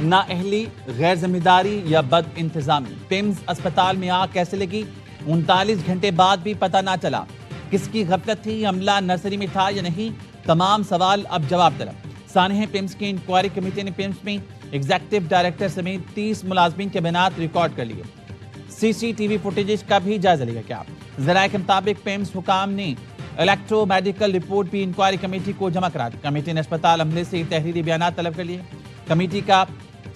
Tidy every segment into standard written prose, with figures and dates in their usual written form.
نااہلی، غیر ذمہ داری یا بد انتظامی؟ پیمز اسپتال میں آگ کیسے لگی؟ 39 گھنٹے بعد بھی پتہ نہ چلا کس کی غفلت تھی؟ عملہ نرسری میں تھا یا نہیں؟ تمام سوال اب جواب طلب۔ سانحہ پیمز کی انکوائری کمیٹی نے پیمز میں ایگزیکٹو ڈائریکٹر سمیت 30 ملازمین کے بیانات ریکارڈ کر لیے۔ سی سی ٹی وی فوٹیجز کا بھی جائزہ لیا گیا۔ ذرائع کے مطابق پیمز حکام نے الیکٹرو میڈیکل رپورٹ بھی انکوائری کمیٹی کو جمع کرا دی۔ کمیٹی نے اسپتال عملے سے تحریری بیانات طلب کر لیے۔ کمیٹی کا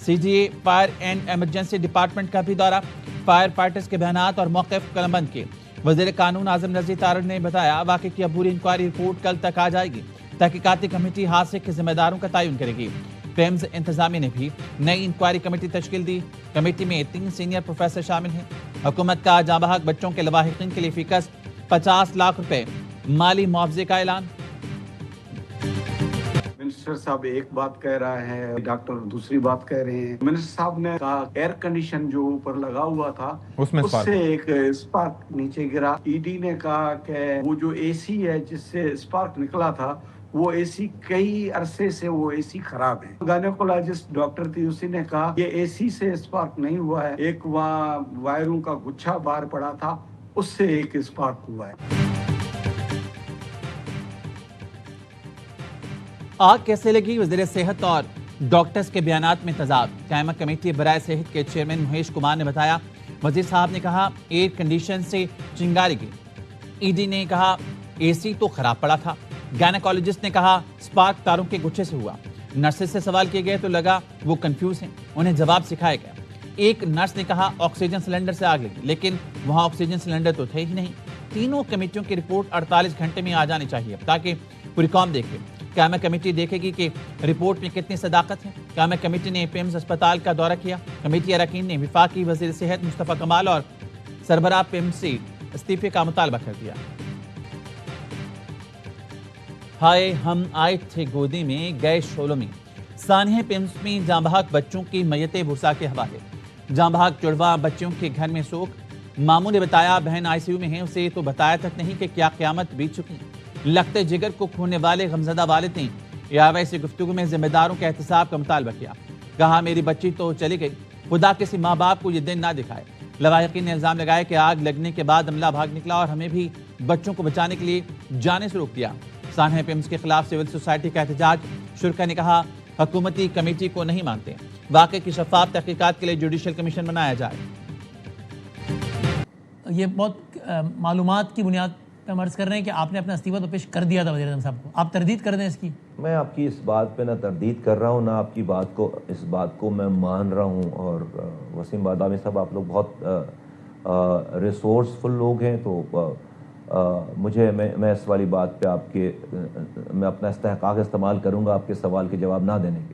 سی جی اے فائر اینڈ ایمرجنسی ڈپارٹمنٹ کا بھی دورہ، فائر فائٹرز کے بیانات اور موقف قلم بند کیے۔ وزیر قانون اعظم رضی طارق نے بتایا واقعے کی عبوری انکوائری رپورٹ کل تک آ جائے گی۔ تحقیقاتی کمیٹی حادثے کے ذمہ داروں کا تعین کرے گی۔ پیمز انتظامیہ نے بھی نئی انکوائری کمیٹی تشکیل دی۔ کمیٹی میں 3 سینئر پروفیسر شامل ہیں۔ حکومت کا جاں بحق بچوں کے لواحقین کے لیے فی کس 50 لاکھ روپے مالی معاوضے کا اعلان۔ منسٹر صاحب ایک بات کہہ رہا ہے، ڈاکٹر دوسری بات کہہ رہے ہیں۔ منسٹر صاحب نے کہا ایئر کنڈیشن جو اوپر لگا ہوا تھا اس سے ایک اسپارک نیچے گرا۔ ای ڈی نے کہا کہ وہ جو اے سی ہے جس سے اسپارک نکلا تھا وہ اے سی کئی عرصے سے وہ اے سی خراب ہے۔ گائنیکولوجسٹ ڈاکٹر تھی، اسی نے کہا یہ اے سی سے اسپارک نہیں ہوا ہے، ایک وہاں وائروں کا گچھا باہر پڑا تھا اس سے ایک اسپارک ہوا ہے۔ آگ کیسے لگی؟ وزیر صحت اور ڈاکٹرز کے بیانات میں تضاد۔ قائمہ کمیٹی برائے صحت کے چیئرمین مہیش کمار نے بتایا وزیر صاحب نے کہا ایئر کنڈیشن سے چنگاری گئی۔ ای ڈی نے کہا اے سی تو خراب پڑا تھا۔ گائنیکولوجسٹ نے کہا سپارک تاروں کے گچھے سے ہوا۔ نرسز سے سوال کیے گئے تو لگا وہ کنفیوز ہیں، انہیں جواب سکھایا گیا۔ ایک نرس نے کہا آکسیجن سلنڈر سے آگ لگی، لیکن وہاں آکسیجن سلنڈر تو تھے ہی نہیں۔ تینوں کمیٹیوں کی رپورٹ 48 گھنٹے میں آ جانی چاہیے تاکہ پوری قوم دیکھے۔ قائمہ کمیٹی دیکھے گی کہ رپورٹ میں کتنی صداقت ہے۔ قائمہ کمیٹی نے پیمز اسپتال کا دورہ کیا۔ کمیٹی اراکین نے وفاقی وزیر صحت مصطفیٰ کمال اور سربراہ پیمز سے استعفے کا مطالبہ کر دیا۔ ہائے ہم آئے تھے گودی میں گئے شولوں میں، سانحہ پیمز میں جاں بحق بچوں کی میتیں بھرسا کے حوالے۔ جاں بحق جڑواں بچوں کے گھر میں سوگ، ماموں نے بتایا بہن آئی سی یو میں ہے، اسے تو بتایا تک نہیں کہ کیا قیامت بیت چکی۔ لخت جگر کو کھونے والے غمزدہ والد نے ایاوے سے گفتگو میں ذمہ داروں کے احتساب کا مطالبہ کیا۔ کہا میری بچی تو چلی گئی، خدا کسی ماں باپ کو یہ دن نہ دکھائے۔ لواحقین نے الزام لگایا کہ آگ لگنے کے بعد عملہ بھاگ نکلا اور ہمیں بھی بچوں کو بچانے کے لیے جانے سے روک دیا۔ سانحہ پیمز کے خلاف سول سوسائٹی کا احتجاج، شرکا نے کہا حکومتی کمیٹی کو نہیں مانتے، واقعے کی شفاف تحقیقات کے لیے جوڈیشل کمیشن بنایا جائے۔ یہ بہت معلومات کی بنیاد پہ ہم عرض کر رہے ہیں کہ آپ نے اپنا استعفیٰ تو پیش کر دیا تھا وزیر اعظم صاحب کو، آپ تردید کر دیں اس کی؟ میں آپ کی اس بات پہ نہ تردید کر رہا ہوں، نہ آپ کی اس بات کو میں مان رہا ہوں۔ اور وسیم بادامی صاحب آپ لوگ بہت ریسورسفل لوگ ہیں، تو میں اس والی بات پہ میں اپنا استحقاق استعمال کروں گا آپ کے سوال کے جواب نہ دینے کے۔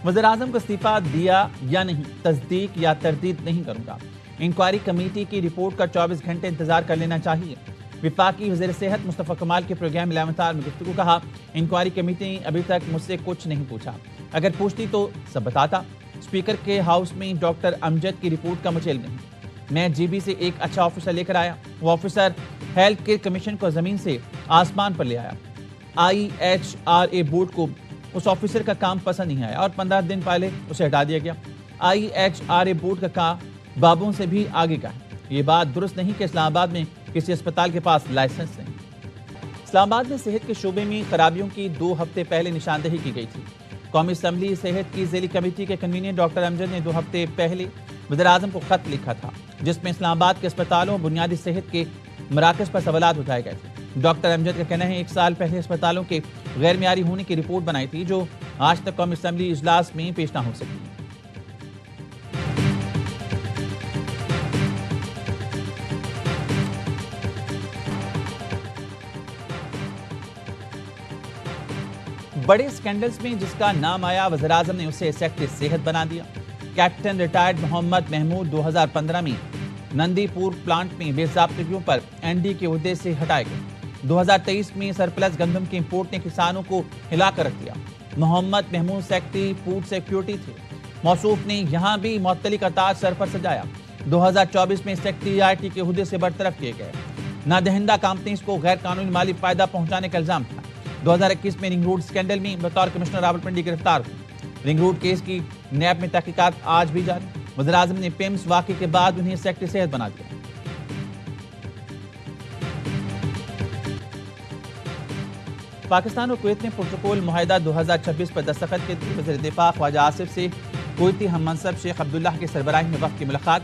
وزیر اعظم کو استعفیٰ دیا یا نہیں، تصدیق یا تردید نہیں کروں گا۔ انکوائری کمیٹی کی رپورٹ کا 24 گھنٹے انتظار کر لینا چاہیے۔ وفاقی وزیر صحت مصطفیٰ کمال کے پروگرام 11 آور میں گفتگو، کہا انکوائری کمیٹی نے ابھی تک مجھ سے کچھ نہیں پوچھا، اگر پوچھتی تو سب بتاتا۔ اسپیکر کے ہاؤس میں ڈاکٹر امجد کی رپورٹ کا مجھے علم نہیں، میں جی بی سے ایک اچھا آفیسر لے کر آیا، وہ آفیسر ہیلتھ کیئر کمیشن کو زمین سے آسمان پر لے آیا۔ IHRA بورڈ کو اس آفیسر کا کام پسند نہیں آیا اور 15 دن پہلے اسے ہٹا دیا گیا۔ IHRA بورڈ کا کام بابوں سے بھی آگے کا ہے۔ یہ بات درست نہیں کہ اسلام آباد میں کسی اسپتال کے پاس لائسنس نہیں۔ اسلام آباد میں صحت کے شعبے میں خرابیوں کی 2 ہفتے پہلے نشاندہی کی گئی تھی۔ قومی اسمبلی صحت کی ذیلی کمیٹی کے کنوینر ڈاکٹر امجد نے 2 ہفتے پہلے وزیر اعظم کو خط لکھا تھا، جس میں اسلام آباد کے اسپتالوں اور بنیادی صحت کے مراکز پر سوالات اٹھائے گئے تھے۔ ڈاکٹر امجد کا کہنا ہے 1 سال پہلے اسپتالوں کے غیر معیاری ہونے کی رپورٹ بنائی تھی، جو آج تک قومی اسمبلی اجلاس میں پیش نہ ہو سکی۔ بڑے اسکینڈلز میں جس کا نام آیا، وزیر اعظم نے اسے سیکٹر صحت بنا دیا۔ کیپٹن ریٹائرڈ محمد محمود 2015 میں نندی پور پلانٹ میں بے ضابطگیوں پر این ڈی کے عہدے سے ہٹائے گئے۔ 2023 میں سرپلس گندم کے امپورٹ نے کسانوں کو ہلا کر رکھ دیا۔ محمد محمود سیکٹری فوڈ سیکیورٹی تھے، موصوف نے یہاں بھی معطلی کا تاج سر پر سجایا۔ 2024 میں سیکٹری آئی ٹی کے عہدے سے برطرف کیے گئے۔ نادہندہ کمپنیز کو غیر قانونی مالی فائدہ پہنچانے کا الزام تھا۔ 2021 میں رنگ روڈ اسکینڈل میں بطور کمشنر راولپنڈی گرفتار ہوئے۔ رنگ روڈ کیس کی نیب میں تحقیقات آج بھی جاری۔ وزیر اعظم نے پیمز واقعے کے بعد انہیں سیکٹری صحت بنا دیا۔ پاکستان اور کویت نے پروٹوکول معاہدہ 2026 پر دستخط کی تھی۔ وزیر دفاع خواجہ آصف سے کویتی ہم منصب شیخ عبداللہ کی سربراہی میں وقت کی ملاقات۔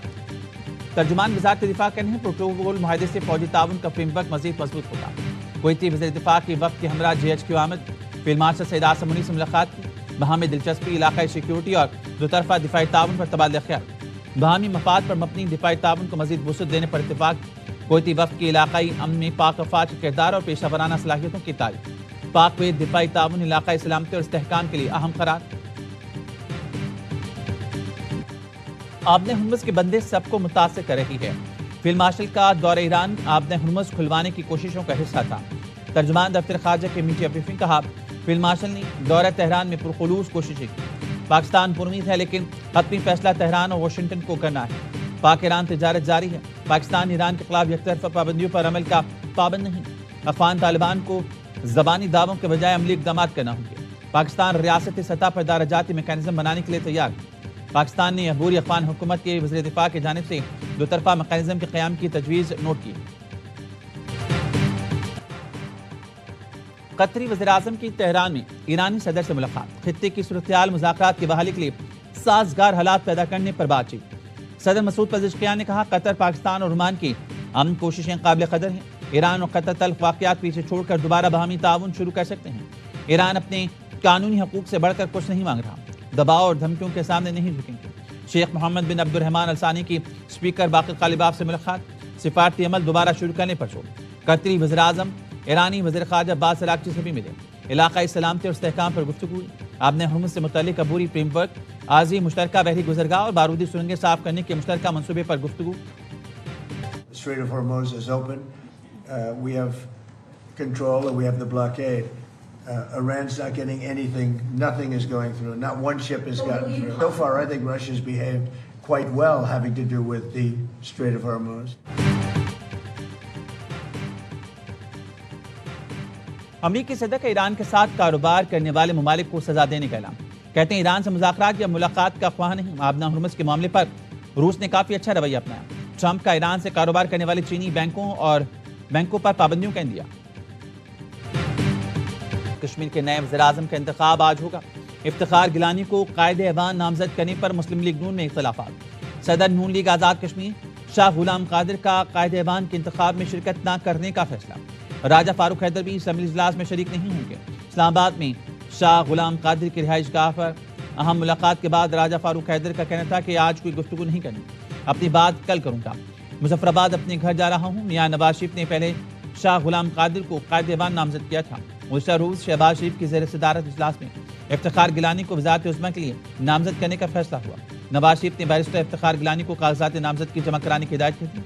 ترجمان وزارت دفاع کہتے ہیں پروٹوکول معاہدے سے فوجی تعاون کا فریم ورک مزید مضبوط ہوگا۔ کویتی وزیر دفاع کی وقت کے ہمراہ GHQ آمد، فیلڈ مارشل سعید آصم منی سے ملاقات کی۔ باہمی دلچسپی، علاقائی سیکیورٹی اور دو طرفہ دفاعی تعاون پر تبادلہ خیال۔ باہمی مفاد پر مبنی دفاعی تعاون کو مزید وسعت دینے پر اتفاق۔ کویتی وفد کی علاقائی امن میں پاک افواج کے کردار اور پیشہ ورانہ صلاحیتوں کی تعریف۔ پاک کویت دفاعی تعاون علاقائی سلامتی اور استحکام کے لیے اہم قرار۔ آبِ ہرمز کے بندے سب کو متاثر کر رہی ہے۔ فیلڈ مارشل کا دورہ ایران آبِ ہرمز کھلوانے کی کوششوں کا حصہ تھا۔ ترجمان دفتر خارجہ کے میڈیا بریفنگ کہا فیلڈ مارشل نے دورہ تہران میں پرخلوص کوششیں کی۔ پاکستان پر امید ہے لیکن حتمی فیصلہ تہران اور واشنگٹن کو کرنا ہے۔ پاک ایران تجارت جاری ہے۔ پاکستان ایران کے خلاف یک طرفہ پابندیوں پر عمل کا پابند نہیں۔ افغان طالبان کو زبانی دعووں کے بجائے عملی اقدامات کرنا ہوں گے۔ پاکستان ریاستی سطح پر دارجاتی میکانزم بنانے کے لیے تیار ہے۔ پاکستان نے عبوری افغان حکومت کے وزیر دفاع کی جانب سے دو طرفہ میکانزم کے قیام کی تجویز نوٹ کی۔ قطری وزیر اعظم کی تہران میں ایرانی صدر سے ملاقات۔ خطے کی صورتحال مذاکرات کی بحالی کے لیے سازگار حالات پیدا کرنے پر بات چیت۔ صدر مسعود پزشکیان نے کہا قطر، پاکستان اور عمان کی امن کوششیں قابل قدر ہیں۔ ایران اور قطر تلخ واقعات پیچھے چھوڑ کر دوبارہ باہمی تعاون شروع کر سکتے ہیں۔ ایران اپنے قانونی حقوق سے بڑھ کر کچھ نہیں مانگ رہا، دباؤ اور دھمکیوں کے سامنے نہیں جھکیں گے۔ شیخ محمد بن عبد الرحمن الثانی کی اسپیکر باقر غالباف سے ملاقات۔ سفارتی عمل دوبارہ شروع کرنے پر زور۔ قطری وزیر اعظم ایرانی وزیر خارجہ عباس عراقچی سے بھی ملے۔ علاقائی سلامتی اور استحکام پر گفتگو ہوئی۔ آبِ ہرمز سے متعلق عبوری فریم ورک، عارضی مشترکہ بحری گزرگاہ اور بارودی سرنگیں صاف کرنے کے مشترکہ منصوبے پر گفتگو۔ Strait of Hormuz is open. We have control and we have the blockade. Iran's not getting anything. Nothing is going through. Not one ship has gotten through. So far, I think Russia's behaved quite well having to do with the Strait of Hormuz. امریکی صدر کا ایران کے ساتھ کاروبار کرنے والے ممالک کو سزا دینے کا اعلان۔ کہتے ہیں ایران سے مذاکرات یا ملاقات کا خواہاں نہیں۔ آبِ ہرمز کے معاملے پر روس نے کافی اچھا رویہ اپنایا۔ ٹرمپ کا ایران سے کاروبار کرنے والے چینی بینکوں پر پابندیوں کا اندیا۔ کشمیر کے نئے وزیر اعظم کا انتخاب آج ہوگا۔ افتخار گیلانی کو قائد ایوان نامزد کرنے پر مسلم لیگ نون میں اختلافات۔ صدر نون لیگ آزاد کشمیر شاہ غلام قادر کا قائد ایوان کے انتخاب میں شرکت نہ کرنے کا فیصلہ۔ راجہ فاروق حیدر بھی اسمبلی اجلاس میں شریک نہیں ہوں گے۔ اسلام آباد میں شاہ غلام قادر کی رہائش گاہ پر اہم ملاقات کے بعد راجہ فاروق حیدر کا کہنا تھا کہ آج کوئی گفتگو نہیں کرنی، اپنی بات کل کروں گا۔ مظفر آباد اپنے گھر جا رہا ہوں۔ میاں نواز شریف نے پہلے شاہ غلام قادر کو قائد ایوان نامزد کیا تھا۔ گزشتہ روز شہباز شریف کی زیر صدارت اجلاس میں افتخار گیلانی کو وزارت عظمیٰ کے لیے نامزد کرنے کا فیصلہ ہوا۔ نواز شریف نے بیرسٹر افتخار گیلانی کو کاغذات نامزد کی جمع کرانے کی ہدایت کی تھی۔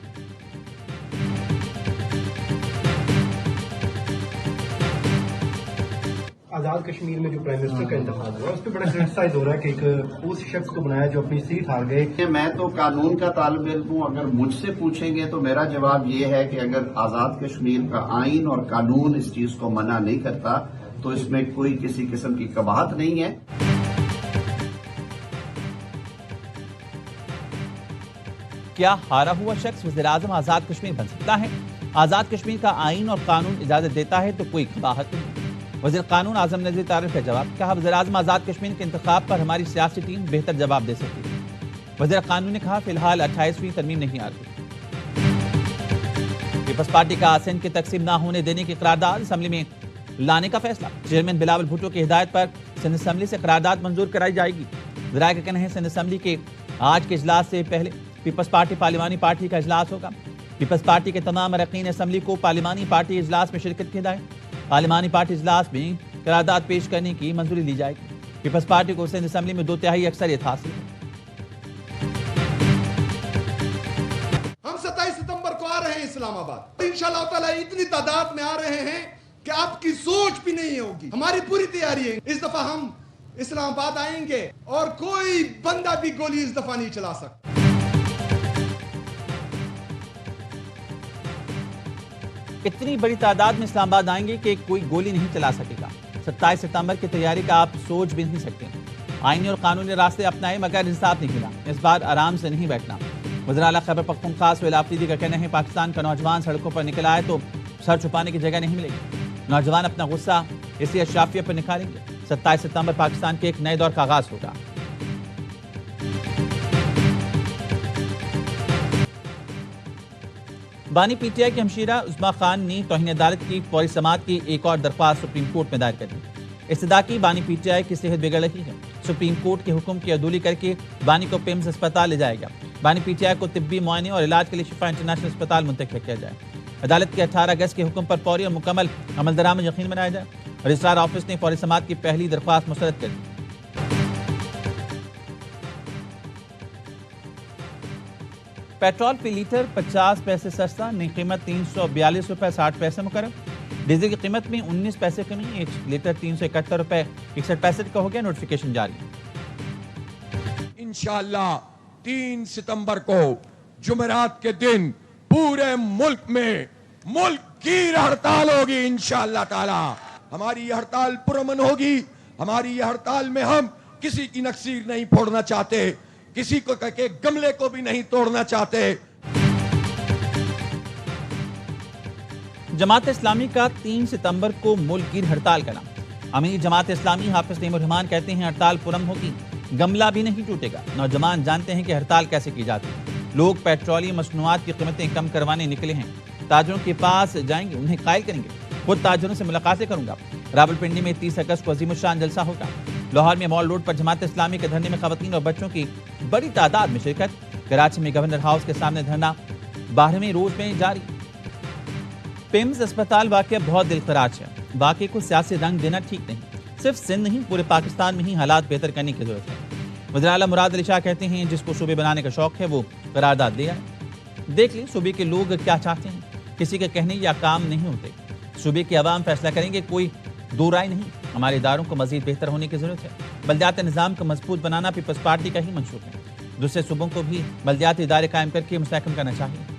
آزاد کشمیر میں جو پرائم منسٹر کا انتخاب ہوا اس پہ بڑا کرٹیسائز ہو رہا ہے کہ ایک اس شخص کو بنایا جو اپنی سیٹ ہار گئے۔ میں تو قانون کا طالب علم ہوں، اگر مجھ سے پوچھیں گے تو میرا جواب یہ ہے کہ اگر آزاد کشمیر کا آئین اور قانون اس چیز کو منع نہیں کرتا تو اس میں کوئی کسی قسم کی قباحت نہیں ہے۔ کیا ہارا ہوا شخص وزیر اعظم آزاد کشمیر بن سکتا ہے؟ آزاد کشمیر کا آئین اور قانون اجازت دیتا ہے تو کوئی قباحت نہیں۔ وزیر قانون اعظم نذیر طارق کا جواب، کہا وزیر اعظم آزاد کشمیر کے انتخاب پر ہماری سیاسی ٹیم بہتر جواب دے سکتی ہے۔ وزیر قانون نے کہا فی الحال 28ویں ترمیم نہیں آ رہی۔ پیپلز پارٹی کا سندھ کی تقسیم نہ ہونے دینے کی قرارداد اسمبلی میں لانے کا فیصلہ۔ چیئرمین بلاول بھٹو کی ہدایت پر سندھ اسمبلی سے قرارداد منظور کرائی جائے گی۔ ذرائع کا کہنا ہے سندھ اسمبلی کے آج کے اجلاس سے پہلے پیپلز پارٹی پارلیمانی پارٹی کا اجلاس ہوگا۔ پیپلز پارٹی کے تمام اراکین اسمبلی کو پارلیمانی پارٹی اجلاس میں شرکت کی ہدایت۔ پارلیمانی پارٹی اجلاس میں قرارداد پیش کرنے کی منظوری لی جائے گی۔ پیپلز پارٹی کو سندھ اسمبلی میں 2/3 اکثریت حاصل ہے۔ ہم 27 ستمبر کو آ رہے ہیں اسلام آباد، انشاءاللہ تعالی اتنی تعداد میں آ رہے ہیں کہ آپ کی سوچ بھی نہیں ہوگی۔ ہماری پوری تیاری ہے، اس دفعہ ہم اسلام آباد آئیں گے اور کوئی بندہ بھی گولی اس دفعہ نہیں چلا سکتا۔ اتنی بڑی تعداد میں اسلام آباد آئیں گے کہ کوئی گولی نہیں چلا سکے گا۔ 27 ستمبر کی تیاری کا آپ سوچ بھی نہیں سکتے۔ آئینی اور قانونی راستے اپنائے مگر انصاف نہیں ملا، اس بار آرام سے نہیں بیٹھنا۔ وزیر اعلیٰ خیبر پختونخوا سہیل آفریدی کا کہنا ہے پاکستان کا نوجوان سڑکوں پر نکل آئے تو سر چھپانے کی جگہ نہیں ملے گی۔ نوجوان اپنا غصہ اس لیے اشرافیہ پر نکالیں گے۔ 27 ستمبر پاکستان کے ایک نئے دور کا آغاز ہوگا۔ بانی پی ٹی آئی کی ہمشیرہ عظمیٰ خان نے توہین عدالت کی فوری سماعت کی ایک اور درخواست سپریم کورٹ میں دائر کر دی۔ استدعا کی بانی پی ٹی آئی کی صحت بگڑ رہی ہے، سپریم کورٹ کے حکم کی عدولی کر کے بانی کو پیمز اسپتال لے جائے گا۔ بانی پی ٹی آئی کو طبی معائنے اور علاج کے لیے شفا انٹرنیشنل اسپتال منتقل کیا جائے۔ عدالت کے 18 اگست کے حکم پر فوری اور مکمل عمل درآمد یقین بنایا جائے۔ رجسٹرار آفس نے فوری سماعت کی پہلی درخواست مسترد کر دی۔ پیٹرول فی لیٹر 50 پیسے سستا، نئی قیمت 342 روپے 60 پیسے مقرر۔ ڈیزل کی قیمت میں 19 پیسے کمی، 1 لیٹر 371 روپے 61 پیسے کا ہو گیا۔ نوٹیفیکیشن جاری۔ انشاءاللہ 3 ستمبر کو جمعرات کے دن پورے ملک میں ملک گیر ہڑتال ہوگی انشاءاللہ تعالی۔ ہماری یہ ہڑتال پرامن ہوگی۔ ہماری یہ ہڑتال میں ہم کسی کی نکسیر نہیں پھوڑنا چاہتے، کسی کو کہ گملے کو بھی نہیں توڑنا چاہتے۔ جماعت اسلامی کا 3 ستمبر کو ملک گیر ہڑتال کا نام۔ امیر جماعت اسلامی حافظ نعیم الرحمان کہتے ہیں ہڑتال پرامن ہوگی، گملہ بھی نہیں ٹوٹے گا۔ نوجوان جانتے ہیں کہ ہڑتال کیسے کی جاتی ہے۔ لوگ پیٹرولیم مصنوعات کی قیمتیں کم کروانے نکلے ہیں، تاجروں کے پاس جائیں گے، انہیں قائل کریں گے۔ خود تاجروں سے ملاقاتیں کروں گا۔ راولپنڈی میں 30 اگست کو عظیم الشان جلسہ ہوگا۔ لاہور میں مال روڈ پر جماعت اسلامی کے دھرنے میں خواتین اور بچوں کی بڑی تعداد میں شرکت۔ کراچی میں گورنر ہاؤس کے سامنے دھرنا 12ویں روز میں جاری۔ پیمز اسپتال واقعہ بہت دلخراش ہے، واقعے کو سیاسی رنگ دینا ٹھیک نہیں۔ صرف سندھ نہیں، پورے پاکستان میں ہی حالات بہتر کرنے کی ضرورت ہے۔ وزیر اعلیٰ مراد علی شاہ کہتے ہیں جس کو صوبے بنانے کا شوق ہے وہ قرارداد لے آئے۔ دیکھ لیں صوبے کے لوگ کیا چاہتے ہیں، کسی کے کہنے یا کام نہیں ہوتے۔ صوبے کی عوام فیصلہ کریں گے، کوئی دو رائے نہیں۔ ہمارے اداروں کو مزید بہتر ہونے کی ضرورت ہے۔ بلدیاتی نظام کو مضبوط بنانا پیپلز پارٹی کا ہی منشور ہے۔ دوسرے صوبوں کو بھی بلدیاتی ادارے قائم کر کے مستحکم کرنا چاہیے۔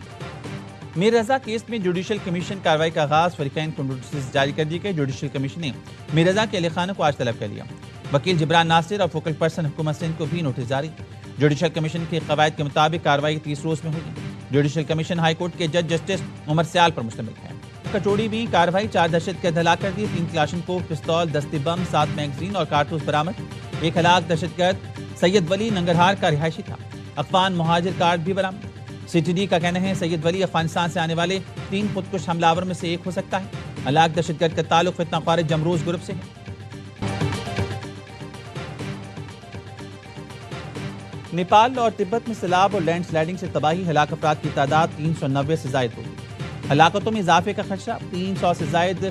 میر رضا کیس میں جوڈیشل کمیشن کارروائی کا آغاز، فریقین کو نوٹسز جاری کر دیے گئے۔ جوڈیشل کمیشن نے میر رضا کے اہل خانہ کو آج طلب کر لیا۔ وکیل جبران ناصر اور فوکل پرسن حکومت سندھ کو بھی نوٹس جاری۔ جوڈیشل کمیشن کے قواعد کے مطابق کارروائی 30 روز میں ہوگی۔ جوڈیشل کمیشن ہائی کورٹ کے جج جسٹس عمر سیال پر مشتمل ہے۔ کچوڑی میں کارروائی، 4 دہشت گرد ہلاک کر دیے، 3 کلاشن کو پستول، دستے بم، 7 میگزین اور کارتوس برآمد۔ ایک ہلاک دہشت گرد سید ولی ننگرہار کا رہائشی تھا۔ افغان مہاجر کارڈ بھی برآمد۔ سی ٹی ڈی کا کہنا ہے سید ولی افغانستان سے آنے والے 3 خودکش حملہ میں سے ایک ہو سکتا ہے۔ ہلاک دہشت گرد کا تعلق فتنہ خارج جمروز گروپ سے ہے۔ نیپال اور تبت میں سیلاب اور لینڈ سلائیڈنگ سے تباہی، ہلاک افراد کی تعداد 390 سے زائد ہوگی۔ ہلاکتوں میں اضافے کا خدشہ، 300 سے زائد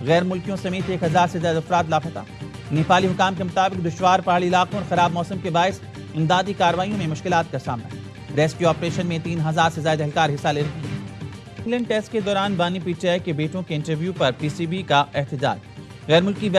غیر ملکیوں سمیت 1000 سے زائد افراد لاپتہ۔ نیپالی حکام کے مطابق دشوار پہاڑی علاقوں اور خراب موسم کے باعث امدادی کارروائیوں میں مشکلات کا سامنا ہے۔ ریسکیو آپریشن میں 3000 سے زائد اہلکار حصہ لے رہے ہیں۔ انگلینڈ ٹیسٹ کے دوران بانی پی ٹی آئی کے بیٹوں کے انٹرویو پر پی سی بی کا احتجاج۔ غیر ملکی